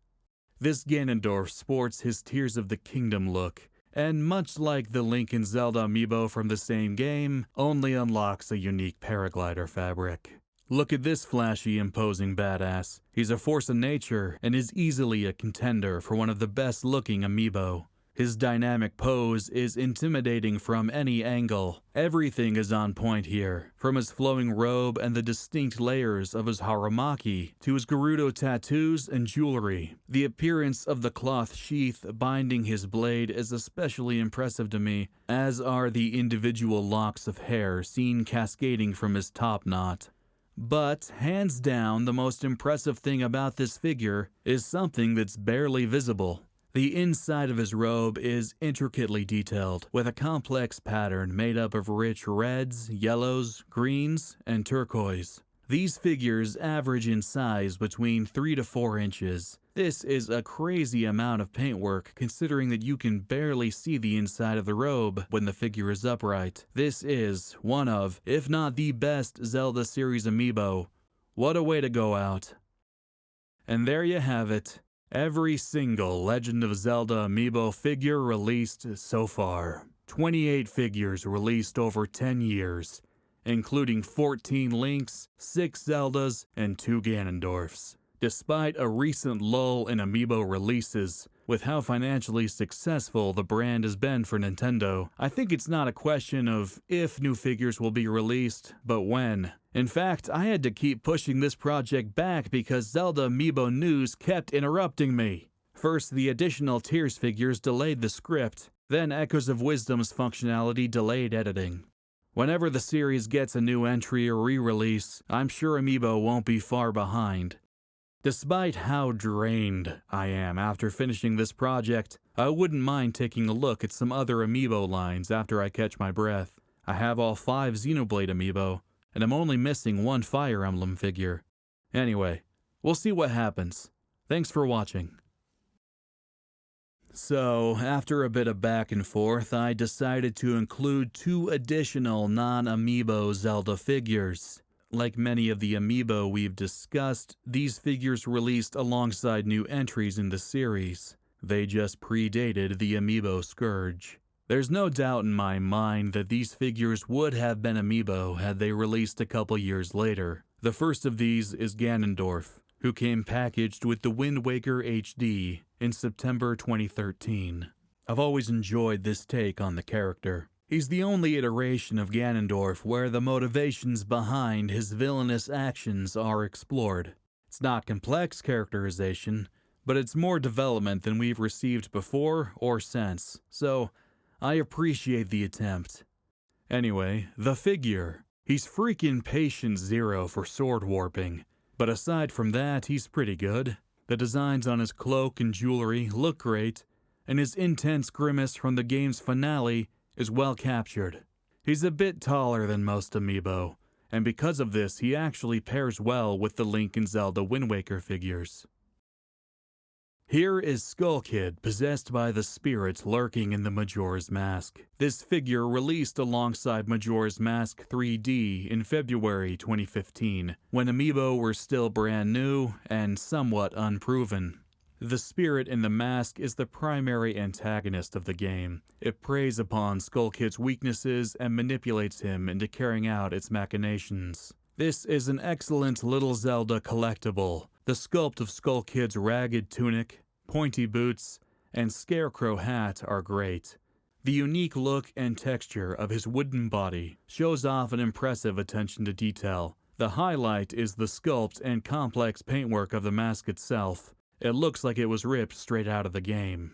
This Ganondorf sports his Tears of the Kingdom look, and much like the Link and Zelda amiibo from the same game, only unlocks a unique paraglider fabric. Look at this flashy, imposing badass. He's a force of nature and is easily a contender for one of the best looking amiibo. His dynamic pose is intimidating from any angle. Everything is on point here, from his flowing robe and the distinct layers of his haramaki to his Gerudo tattoos and jewelry. The appearance of the cloth sheath binding his blade is especially impressive to me, as are the individual locks of hair seen cascading from his top knot. But, hands down, the most impressive thing about this figure is something that's barely visible. The inside of his robe is intricately detailed, with a complex pattern made up of rich reds, yellows, greens, and turquoise. These figures average in size between 3 to 4 inches. This is a crazy amount of paintwork considering that you can barely see the inside of the robe when the figure is upright. This is one of, if not the best Zelda series amiibo. What a way to go out. And there you have it. Every single Legend of Zelda amiibo figure released so far. 28 figures released over 10 years, including 14 Links, 6 Zeldas, and 2 Ganondorfs. Despite a recent lull in amiibo releases, with how financially successful the brand has been for Nintendo, I think it's not a question of if new figures will be released, but when. In fact, I had to keep pushing this project back because Zelda Amiibo news kept interrupting me. First, the additional Tears figures delayed the script, then Echoes of Wisdom's functionality delayed editing. Whenever the series gets a new entry or re-release, I'm sure Amiibo won't be far behind. Despite how drained I am after finishing this project, I wouldn't mind taking a look at some other Amiibo lines after I catch my breath. I have all 5 Xenoblade Amiibo, and I'm only missing 1 Fire Emblem figure. Anyway, we'll see what happens. Thanks for watching. So, after a bit of back and forth, I decided to include 2 additional non-Amiibo Zelda figures. Like many of the amiibo we've discussed, these figures released alongside new entries in the series. They just predated the amiibo scourge. There's no doubt in my mind that these figures would have been amiibo had they released a couple years later. The first of these is Ganondorf, who came packaged with the Wind Waker HD in September 2013. I've always enjoyed this take on the character. He's the only iteration of Ganondorf where the motivations behind his villainous actions are explored. It's not complex characterization, but it's more development than we've received before or since, so I appreciate the attempt. Anyway, the figure. He's freaking patient 0 for sword warping, but aside from that, he's pretty good. The designs on his cloak and jewelry look great, and his intense grimace from the game's finale is well captured. He's a bit taller than most amiibo, and because of this, he actually pairs well with the Link and Zelda Wind Waker figures. Here is Skull Kid, possessed by the spirits lurking in the Majora's Mask. This figure released alongside Majora's Mask 3D in February 2015, when Amiibo were still brand new and somewhat unproven. The spirit in the mask is the primary antagonist of the game. It preys upon Skull Kid's weaknesses and manipulates him into carrying out its machinations. This is an excellent little Zelda collectible. The sculpt of Skull Kid's ragged tunic, pointy boots, and scarecrow hat are great. The unique look and texture of his wooden body shows off an impressive attention to detail. The highlight is the sculpt and complex paintwork of the mask itself. It looks like it was ripped straight out of the game.